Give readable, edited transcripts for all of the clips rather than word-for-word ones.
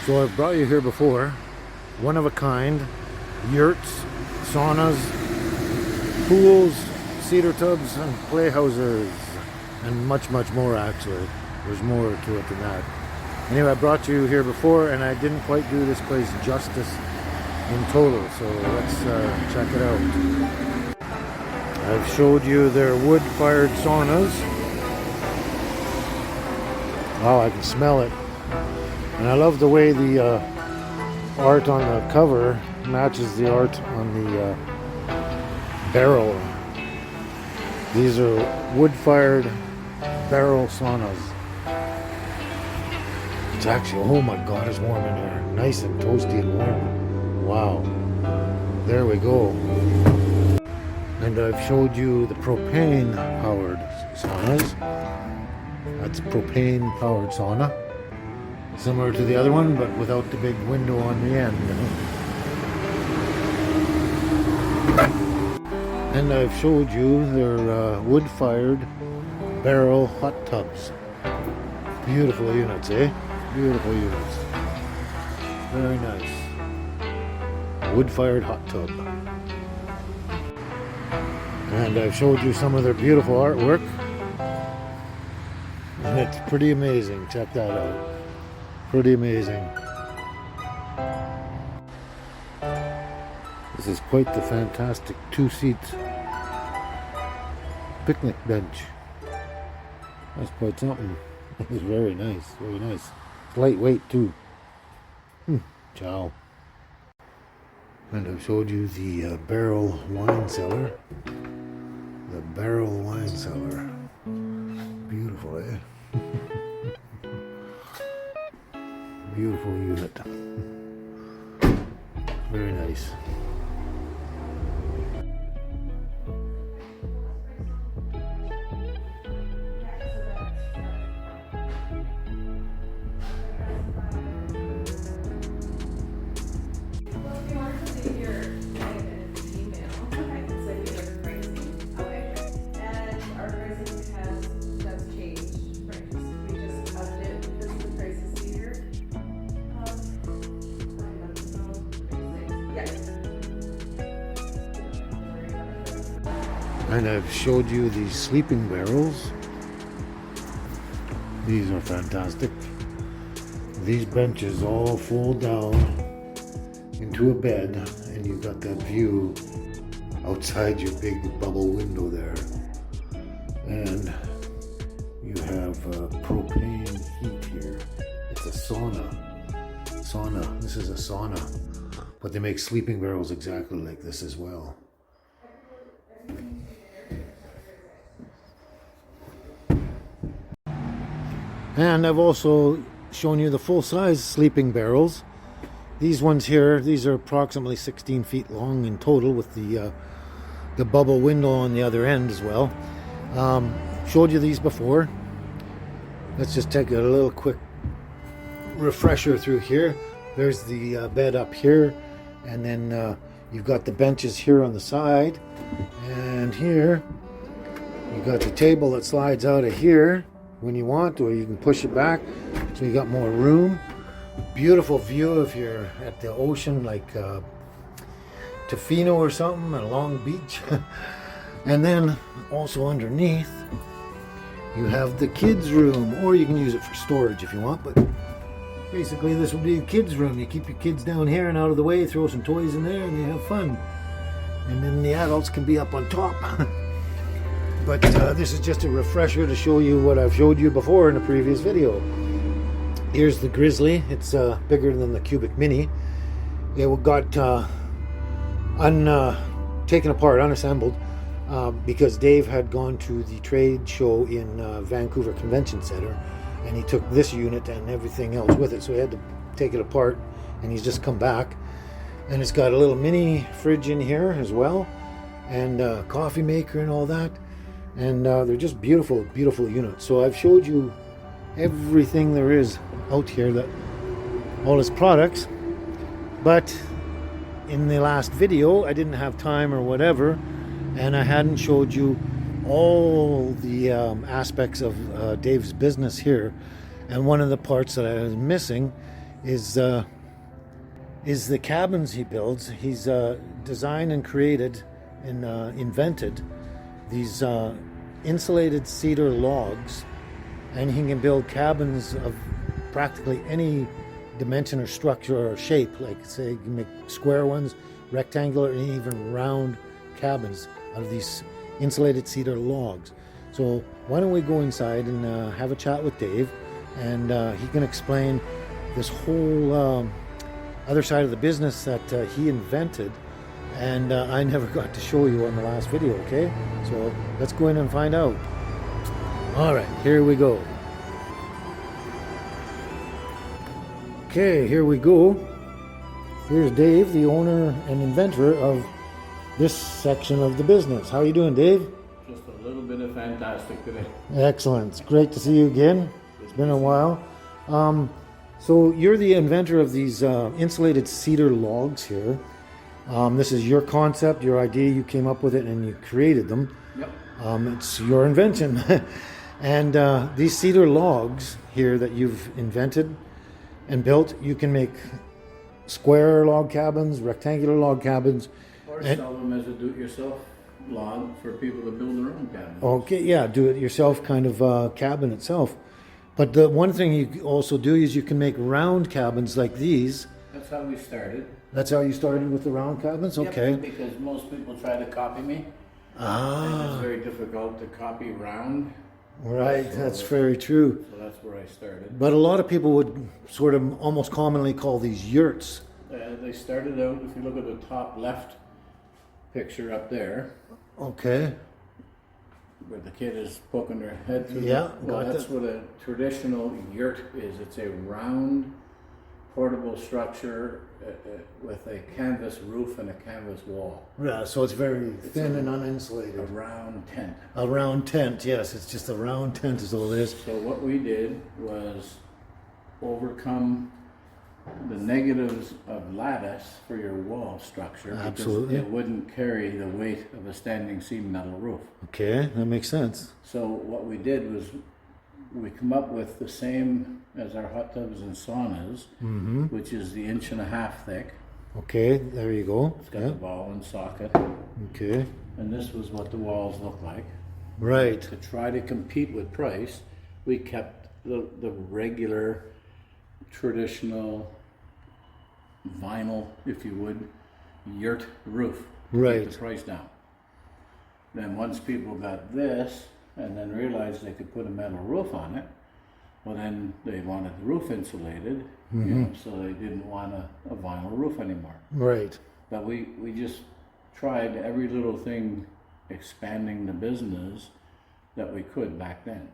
So I've brought you here before, one of a kind, yurts, saunas, pools, cedar tubs, and playhouses, and much, much more actually. There's more to it than that. Anyway, I brought you here before, and I didn't quite do this place justice in total, so let's check it out. I've showed you their wood-fired saunas. Wow, I can smell it. And I love the way the art on the cover matches the art on the barrel. These are wood-fired barrel saunas. It's actually, oh my god, it's warm in here. Nice and toasty and warm. Wow. There we go. And I've showed you the propane-powered saunas. That's a propane-powered sauna. Similar to the other one, but without the big window on the end. And I've showed you their wood-fired barrel hot tubs. Beautiful units, eh? Beautiful units. Very nice. Wood-fired hot tub. And I've showed you some of their beautiful artwork. And it's pretty amazing. Check that out. Pretty amazing. This is quite the fantastic two-seat picnic bench. That's quite something. It's very nice, very nice. It's lightweight too. Ciao. And I've showed you the barrel wine cellar. The barrel wine cellar. Beautiful, eh? Beautiful unit. Very nice. And I've showed you these sleeping barrels. These are fantastic. These benches all fold down into a bed, and you've got that view outside your big bubble window there. And you have propane heat here. It's a sauna. This is a sauna. But they make sleeping barrels exactly like this as well. And I've also shown you the full-size sleeping barrels. These ones here, these are approximately 16 feet long in total, with the bubble window on the other end as well. Showed you these before. Let's just take a little quick refresher through here. There's the bed up here, and then you've got the benches here on the side, and here you've got the table that slides out of here when you want, or you can push it back, so you got more room. Beautiful view if you're at the ocean, like Tofino or something, at Long Beach. And then also underneath you have the kids room, or you can use it for storage if you want, but basically this will be a kids room. You keep your kids down here and out of the way, throw some toys in there, and they have fun, and then the adults can be up on top. But this is just a refresher to show you what I've showed you before in a previous video. Here's the Grizzly. It's bigger than the Cubic Mini. It got taken apart, unassembled, because Dave had gone to the trade show in Vancouver Convention Center, and he took this unit and everything else with it, so he had to take it apart, and he's just come back. And it's got a little mini fridge in here as well, and a coffee maker and all that. And they're just beautiful, beautiful units. So I've showed you everything there is out here, that all its products. But in the last video, I didn't have time or whatever, and I hadn't showed you all the aspects of Dave's business here. And one of the parts that I was missing is the cabins he builds. He's designed and created and invented these insulated cedar logs, and he can build cabins of practically any dimension or structure or shape. Like, say, you can make square ones, rectangular, and even round cabins out of these insulated cedar logs. So why don't we go inside and have a chat with Dave, and he can explain this whole other side of the business that he invented, and I never got to show you on the last video. Okay, so let's go in and find out. All right, here we go. Okay, here we go. Here's Dave, the owner and inventor of this section of the business. How are you doing, Dave? Just a little bit of fantastic today. Excellent. It's great to see you again. It's been a while. So you're the inventor of these insulated cedar logs here. This is your concept, your idea. You came up with it and you created them. Yep. It's your invention. And these cedar logs here that you've invented and built, you can make square log cabins, rectangular log cabins. Or sell them as a do-it-yourself log for people to build their own cabins. Okay, yeah, do-it-yourself kind of cabin itself. But the one thing you also do is you can make round cabins like these. That's how we started. That's how you started with the round cabins? Okay. Yep, because most people try to copy me. And it's very difficult to copy round. Right, that's very true. So that's where I started. But a lot of people would sort of almost commonly call these yurts. They started out, if you look at the top left picture up there, Okay. where the kid is poking their head through. Yeah, Well, got that's that. what a traditional yurt is. It's a round, portable structure with a canvas roof and a canvas wall. Yeah, so it's very thin and A uninsulated. round tent. A round tent, yes, it's just a round tent is all it is. So what we did was overcome the negatives of lattice for your wall structure. Absolutely. Because it wouldn't carry the weight of a standing seam metal roof. Okay, that makes sense. So what we did was we come up with the same as our hot tubs and saunas, which is the 1.5 inch thick. Okay, there you go. It's got Yeah. the ball and socket. Okay, And this was what the walls look like. right. To try to compete with price, we kept the regular, traditional vinyl, if you would, yurt roof. To Right. keep the price down. Then once people got this and then realized they could put a metal roof on it, well then they wanted the roof insulated, you know, so they didn't want a vinyl roof anymore. Right. But we just tried every little thing expanding the business that we could back then.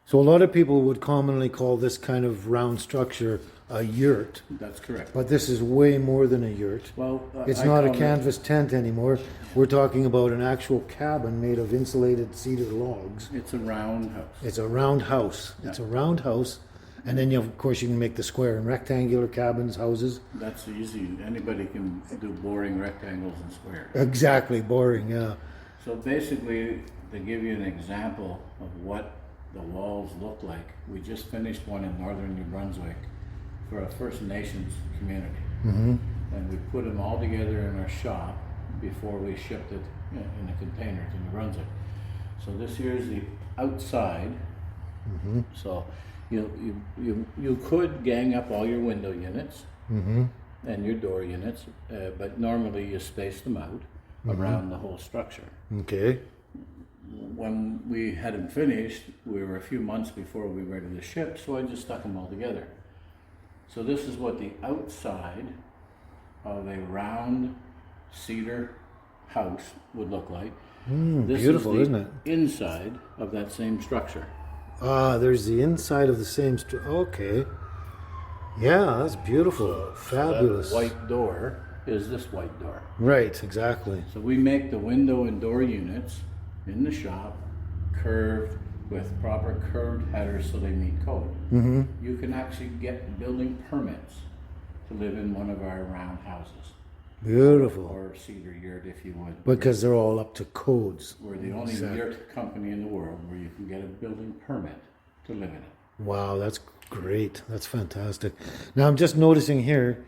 So a lot of people would commonly call this kind of round structure a yurt, That's correct. but this is way more than a yurt. Well, It's I not a call it- canvas tent anymore. We're talking about an actual cabin made of insulated cedar logs. It's a round house. It's a round house. It's a round house. And then, of course, you can make the square and rectangular cabins, houses. That's easy. Anybody can do boring rectangles and squares. Exactly, boring, yeah. So basically, to give you an example of what the walls look like, we just finished one in northern New Brunswick for a First Nations community. And we put them all together in our shop before we shipped it in a container to New Brunswick. So this here is the outside. So you could gang up all your window units and your door units, but normally you space them out around the whole structure. Okay. When we had them finished, we were a few months before we were ready to ship, so I just stuck them all together. So this is what the outside of a round cedar house would look like. This Beautiful, is isn't the it? inside of that same structure. Ah, there's the inside of the same okay. Yeah, that's beautiful. Fabulous. That white door is this white door. Right, exactly. So we make the window and door units in the shop curved with proper curved headers so they meet code. You can actually get building permits to live in one of our round houses, Beautiful. or cedar yurt if you would. Because they're all up to codes. We're the only yurt company in the world where you can get a building permit to live in it. Wow, that's great. That's fantastic. Now I'm just noticing here,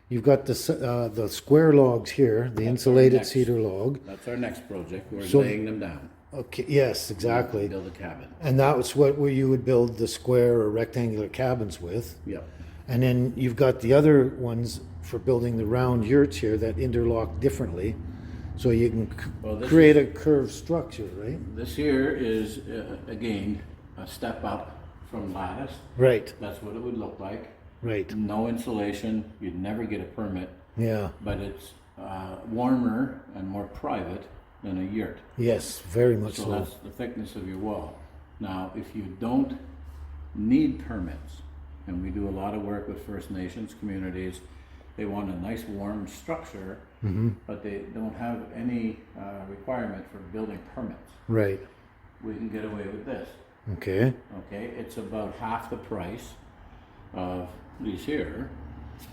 you've got the square logs here, the insulated next. cedar log. That's our next project. We're So- laying them down. Okay, yes, exactly. Build a cabin. And that's where you would build the square or rectangular cabins with. Yep. And then you've got the other ones for building the round yurts here that interlock differently. So you can Well, this create a curved structure, right? This here is, again, a step up from lattice. Right, That's what it would look like. right. No insulation. You'd never get a permit, Yeah, but it's warmer and more private than a yurt. yes, very much So so. that's the thickness of your wall. Now, if you don't need permits, and we do a lot of work with First Nations communities, they want a nice warm structure, but they don't have any requirement for building permits. Right, We can get away with this. okay. Okay, it's about half the price of these here.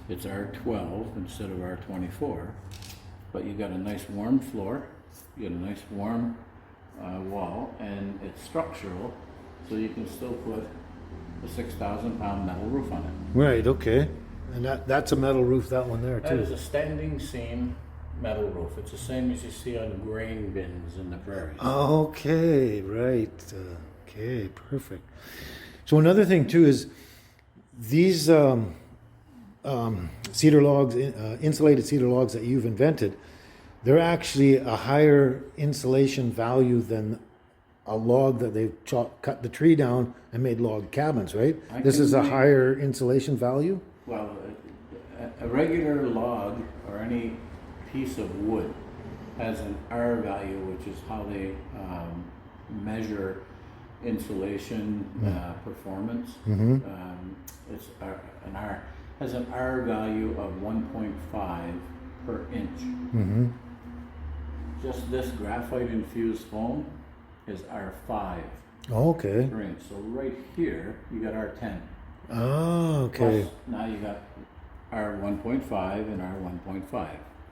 It's R12 instead of R24, but you got a nice warm floor, you got a nice warm wall, and it's structural, so you can still put a 6,000-pound metal roof on it. Right, okay. And that's a metal roof, that one there That is too. a standing seam metal roof. It's the same as you see on grain bins in the prairies. Okay, right. Okay, perfect. So another thing too is these cedar logs, insulated cedar logs that you've invented, they're actually a higher insulation value than a log that they've cut the tree down and made log cabins, right? I This can is a make- higher insulation value? Well, a regular log or any piece of wood has an R value, which is how they measure insulation performance. It's an R has an R value of 1.5 per inch. Just this graphite infused foam is R5 Okay. per inch. So right here you got R10. Oh, okay. Plus, now you got R1.5 and R1.5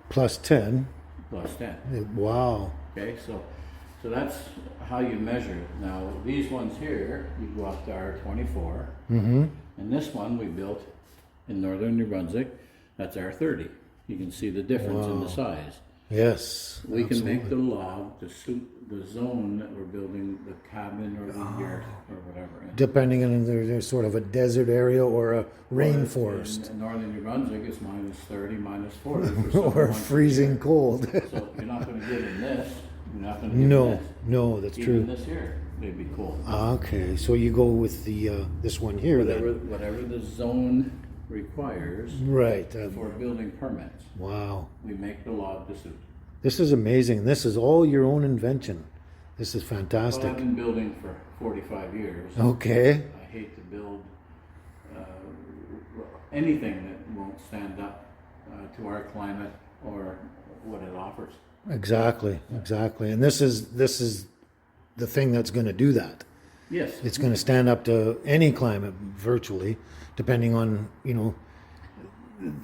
Plus 10. plus 10. Wow. Okay, so that's how you measure it. Now these ones here, you go up to R24, and this one we built in northern New Brunswick. That's R30. You can see the difference in the size. Yes. We can make the log to suit the zone that we're building the cabin or the yurt or whatever. in. Depending on if there's sort of a desert area or a rainforest In northern New Brunswick, it's -30, -40. for or someone from freezing here. cold. So you're not going to get in this. You're not going to get in No, this. no, that's Even true. this here, they'd be cool. Okay, so you go with the this one here then. Whatever the zone requires Right. for building permits, Wow. we make the log to suit. This is amazing. This is all your own invention. This is Well, fantastic. I've been building for 45 years. Okay. I hate to build anything that won't stand up to our climate or what it offers. Exactly. Exactly. And this is the thing that's going to do that. Yes. It's going to stand up to any climate virtually, depending on, you know,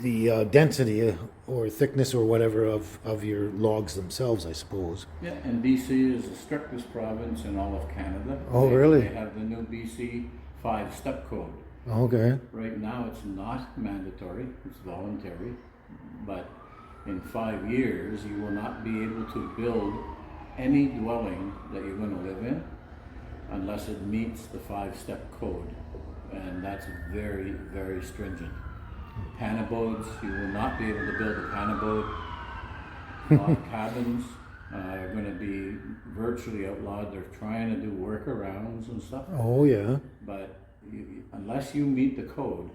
the density or thickness or whatever of your logs themselves, I suppose. Yeah, and BC is the strictest province in all of Canada. Oh, really? They have the new BC 5-step code. Okay. Right now, it's not mandatory, it's voluntary, but in 5 years, you will not be able to build any dwelling that you're going to live in unless it meets the 5-step code, and that's very, very stringent. Panabodes, you will not be able to build a panabode. Log cabins are going to be virtually outlawed. They're trying to do workarounds and stuff, Oh yeah. but unless you meet the code,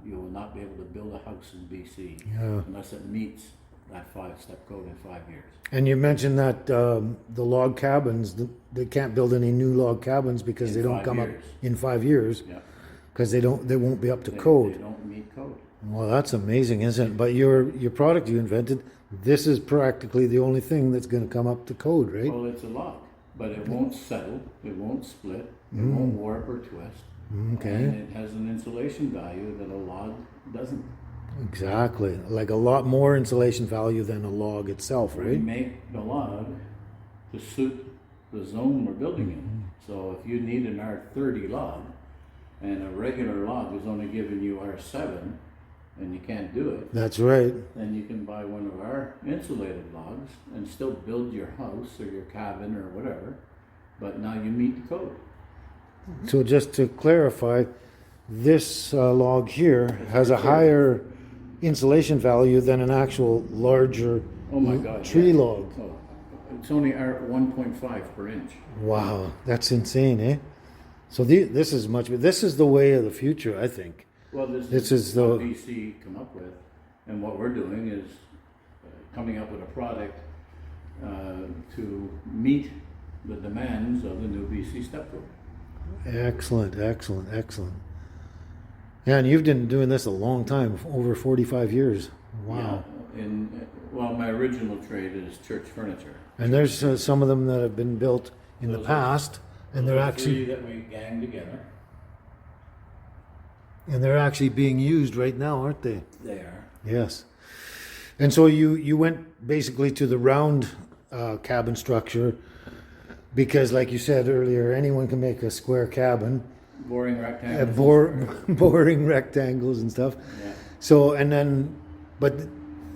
you will not be able to build a house in BC Yeah. unless it meets that 5-step code in 5 years. And you mentioned that the log cabins, they can't build any new log cabins because In they don't 5 come years. up in 5 years Yeah, because they won't be up to they code. don't meet code. Well, that's amazing, isn't it? But your product you invented, this is practically the only thing that's going to come up to code, right? Well, it's a log, but it won't settle, it won't split, it won't warp or twist. Okay. And it has an insulation value that a log doesn't. Exactly. Like a lot more insulation value than a log itself, We right? make the log to suit the zone we're building in. So if you need an R30 log, and a regular log is only giving you R7, and you can't do it, That's right. then you can buy one of our insulated logs and still build your house or your cabin or whatever, but now you meet the code. So just to clarify, this log here has a higher insulation value than an actual larger Oh my God! tree yeah. log. Oh, it's only 1.5 per inch. Wow, that's insane, eh? So this is this is the way of the future, I think. Well, this This is is the- what BC come up with, and what we're doing is coming up with a product to meet the demands of the new BC step code. Excellent, excellent, excellent. Yeah, and you've been doing this a long time, over 45 years. Wow. Yeah, well, my original trade is church furniture. And there's some of them that have been built in the Those are- past, and Those they're are actually three that we gang together. being used right now, aren't they? They are. Yes. And so you went basically to the round cabin structure because, like you said earlier, anyone can make a square cabin, Boring rectangles. boring rectangles and stuff. Yeah. So but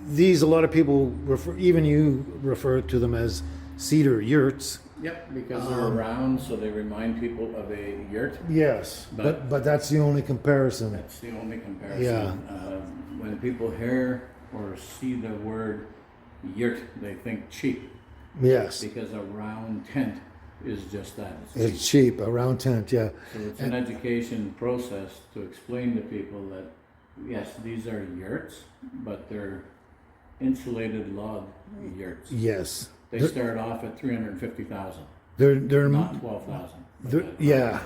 these, a lot of people refer, even you refer to them as cedar yurts. Yep, because they're round, so they remind people of a yurt. Yes, but that's the only comparison. That's the only comparison. Yeah. When people hear or see the word yurt, they think cheap, Yes, because a round tent is just that. it's cheap, a round tent. Yeah, So it's an education process to explain to people that, yes, these are yurts, but they're insulated log yurts. yes. They start off at 350,000, They're not 12,000. yeah,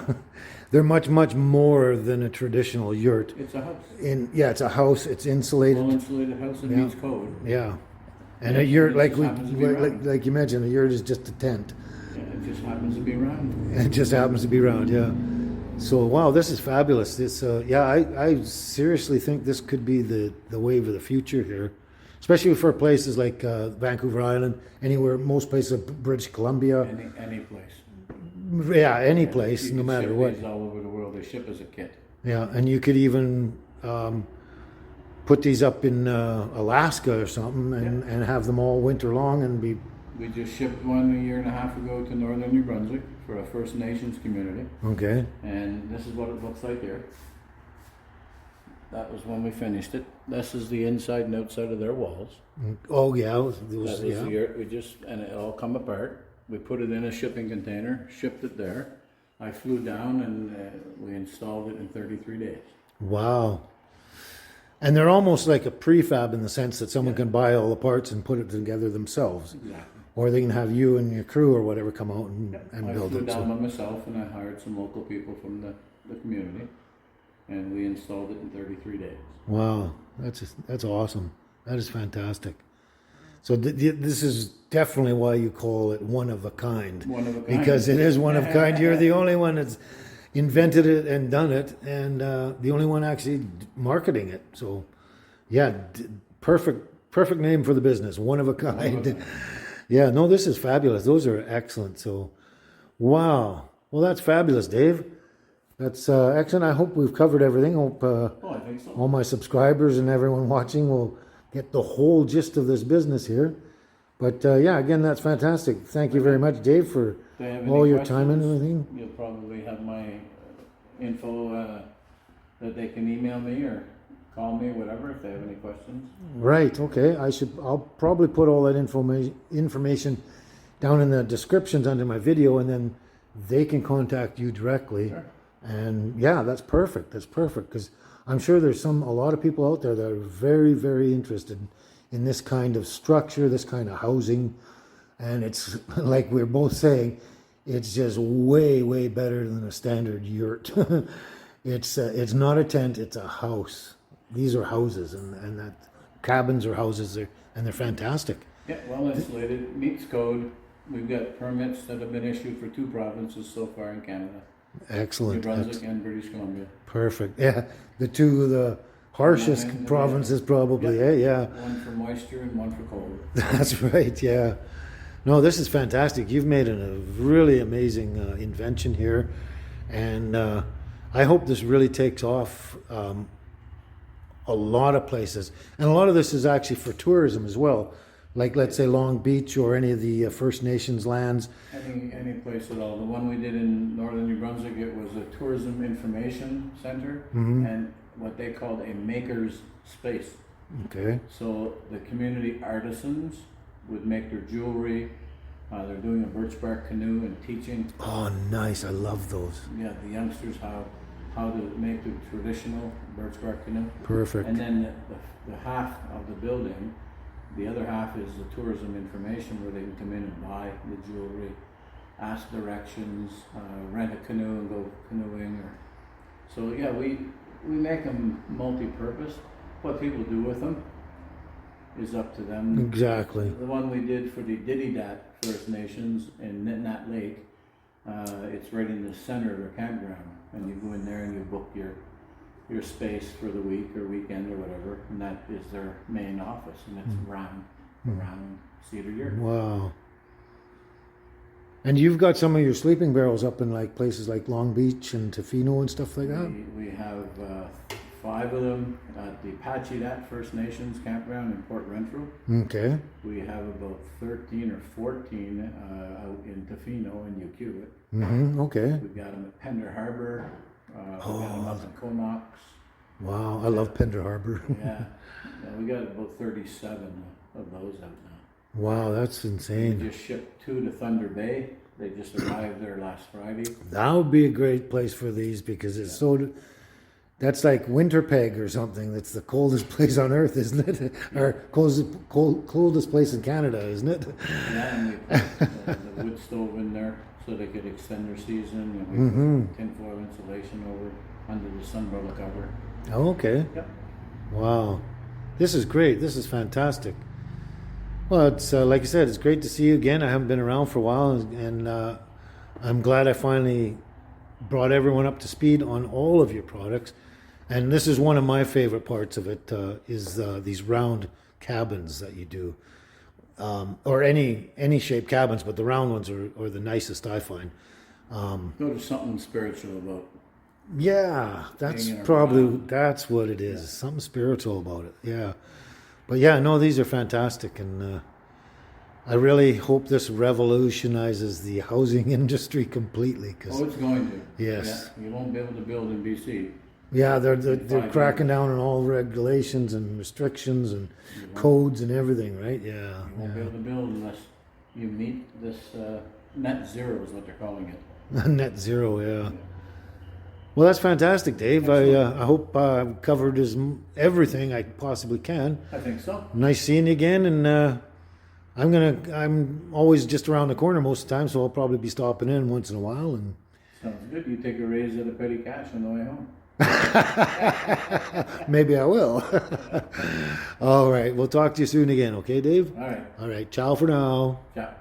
they're much more than a traditional yurt. It's a house. It's a house. It's insulated. Full insulated house that Yeah. meets code. Yeah, and Yeah, a yurt, it like just happens to be round. like you mentioned, a yurt is just a tent. Yeah, it just happens to be round. It just happens to be round. Yeah. So wow, this is fabulous. This I seriously think this could be the wave of the future here, especially for places like Vancouver Island, anywhere, most places, British Columbia. Any place. Yeah, any place, You no can matter ship what. these all over the world. They ship as a kit. Yeah, and you could even put these up in Alaska or something and have them all winter long and be. We just shipped one a year and a half ago to northern New Brunswick for a First Nations community, Okay. and this is what it looks like here. That was when we finished it. This is the inside and outside of their walls. Oh yeah, That was the yeah. year and it all come apart. We put it in a shipping container, shipped it there. I flew down and we installed it in 33 days. Wow. And they're almost like a prefab in the sense that someone can buy all the parts and put it together themselves. Exactly. Or they can have you and your crew or whatever come out and I build flew it. down So, by myself and I hired some local people from the community, and we installed it in 33 days. wow, that's awesome. That is fantastic. So this is definitely why you call it one of a kind. One of a kind. Because it is one of a kind. You're the only one that's invented it and done it, and the only one actually marketing it. So, yeah, perfect name for the business. One of a kind. Yeah, no, this is fabulous. Those are excellent. So, wow. Well, that's fabulous, Dave. That's excellent. I hope we've covered everything. Hope I think so. all my subscribers and everyone watching will get the whole gist of this business here. But yeah, again, that's fantastic. Thank you very much, Dave, for If they have any all your time and questions, everything. You'll probably have my info that they can email me or call me, whatever, if they have any questions. Right. Okay. I'll probably put all that information down in the descriptions under my video, and then they can contact you directly. Sure. And yeah, that's perfect. That's perfect, because I'm sure there's a lot of people out there that are very, very interested in this kind of structure, this kind of housing, and it's like we're both saying, it's just way, way better than a standard yurt. It's not a tent; it's a house. These are houses, and that cabins are houses, and they're fantastic. Yeah, well insulated, meets code. We've got permits that have been issued for 2 provinces so far in Canada. Excellent. New Brunswick and British Columbia. Perfect. Yeah, the two of the harshest And provinces, probably. Yep. Yeah. One for moisture and one for cold. That's right, yeah. No, this is fantastic. You've made a really amazing invention here. And I hope this really takes off a lot of places. And a lot of this is actually for tourism as well. Like, let's say Long Beach or any of the First Nations lands. Any place at all. The one we did in northern New Brunswick, it was a tourism information center and what they called a maker's space. Okay. So the community artisans would make their jewelry. They're doing a birch bark canoe and teaching. Oh, nice. I love those. Yeah, the youngsters how to make the traditional birch bark canoe. Perfect. And then the half of the building, the other half is the tourism information where they can come in and buy the jewelry, ask directions, rent a canoe and go canoeing. So yeah, we make them multi-purpose. What people do with them is up to them. Exactly. The one we did for the Dididat First Nations in Nitnat Lake, it's right in the center of their campground, and you go in there and you book your space for the week or weekend or whatever, and that is their main office, and it's around Cedar Yurt. Wow. And you've got some of your sleeping barrels up in like places like Long Beach and Tofino and stuff like that? We have 5 of them at the Apacheedat First Nations campground in Port Renfrew. Okay. We have about 13 or 14 out in Tofino and Ukiwit. Okay. We've got them at Pender Harbor. We've got them up in Comox. Wow, I love Pender Harbor. Yeah, we got about 37 of those out now. Wow, that's We insane. just shipped 2 to Thunder Bay. They just arrived there last Friday. That would be a great place for these because it's so. That's like Winterpeg or something. That's the coldest place on earth, isn't it? Or coldest place in Canada, isn't it? Yeah, and we put the wood stove in there so they could extend their season. And we put tinfoil insulation over under the sunbrella cover. Oh, okay. Yep. Wow. This is great. This is fantastic. Well, it's like I said, it's great to see you again. I haven't been around for a while, and I'm glad I finally brought everyone up to speed on all of your products. And this is one of my favorite parts of it, is these round cabins that you do, or any shaped cabins, but the round ones are the nicest, I find. Go to something spiritual about. Yeah, that's Hanging probably around. that's what it is. Something spiritual about it. Yeah, but yeah, no, these are fantastic, and I really hope this revolutionizes the housing industry completely. Cause, Oh, it's going to. Yes. Yeah, you won't be able to build in BC. yeah, they're 5 cracking down on all regulations and restrictions and codes and everything, right? Yeah. You won't be able to build unless you meet this net zero is what they're calling it. Net zero, yeah. Well, that's fantastic, Dave. I hope I've covered everything I possibly can. I think so. Nice seeing you again, and I'm always just around the corner most of the time, so I'll probably be stopping in once in a while. And Sounds good. You take a raise at a petty cash on the way home. maybe I will. All right, we'll talk to you soon again, okay, Dave? All right. All right, ciao for now. Ciao.